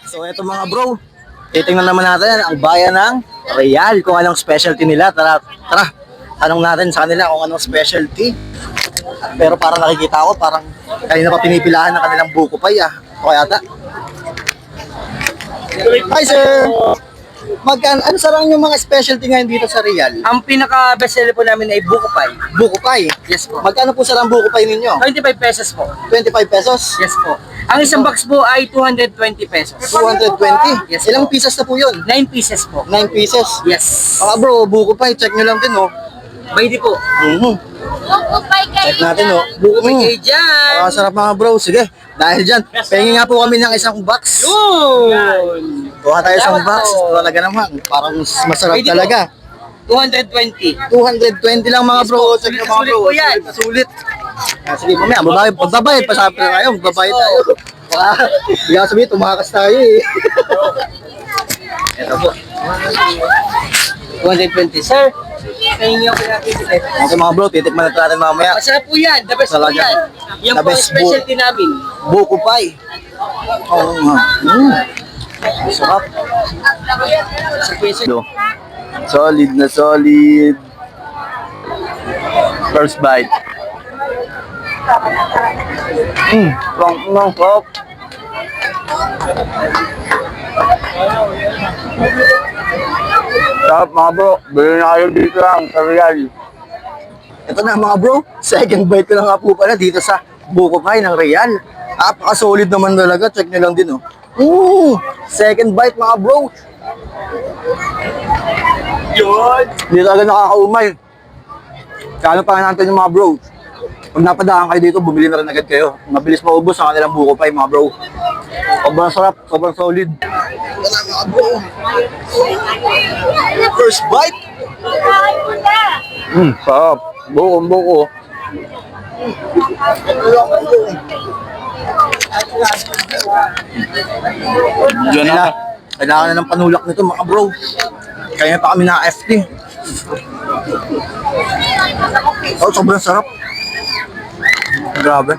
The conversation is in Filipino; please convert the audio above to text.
So eto mga bro, titingnan naman natin ang bayan ng Real kung anong specialty nila. Tara, tanong natin sa kanila kung anong specialty. Pero parang nakikita ko, parang kanina pa pinipilahan ng kanilang buko pay ah. O yata. Hi sir! Ano sarang yung mga specialty ngayon dito sa Real? Ang pinaka-best seller po namin ay buko pie. Buko pay. Yes po. Magkano po sarang buko pay ninyo? 25 pesos po. 25 pesos? Yes po. Ang isang box po ay 220 pesos. 220? Yes, Ilang po. pieces na po yun? 9 pieces po. 9 pieces? Yes. Mga bro, buko pay, check nyo lang din oh. Pwede po. Buko pay kayo Check natin oh. dyan. Buko May pay. kayo dyan. Sarap mga bro, sige. Dahil dyan, pengi nga po kami ng isang box. Yun. Kuha tayo isang Salamat box. po. Talaga naman, parang masarap Pwede po. talaga. 220. 220 lang mga Yes bro. po, Check nyo sulit na mga sulit bro. po yan. Sulit na sulit. Sige, mamaya, magbabayad pa sa akin tayo. Magbabayad tayo. Hindi ka sabihin, tumakas tayo eh. Ito po. 220. Sir, sa inyo ko natin. Okay mga bro, titikman natin mamaya. Masarap po yan. The best po Talaga. yan. Yan The po ang best specialty namin. Buko pie. Oo nga. Sarap. Solid na solid. First bite. Lang sarap. Sarap mga bro. Bili na kayo dito lang sa Real. Ito na mga bro. Second bite ko na nga po pala dito sa buko pie ng Real. Napaka-solid naman talaga. Check nyo lang din oh. Second bite mga bro. Yun. Hindi talaga nakakaumay. Kano pa natin yung mga bro. Pag napadaan kayo dito, bumili na rin agad kayo. Mabilis maubos ang kanilang buko pie mga bro. Sobrang sarap, sobrang solid. Ito na mga bro. First bite. Sarap. Buko. Diyan na. Kailangan na ng panulak nito mga bro. Kaya pa kami na-FT. Oh, sobrang sarap. Grabe.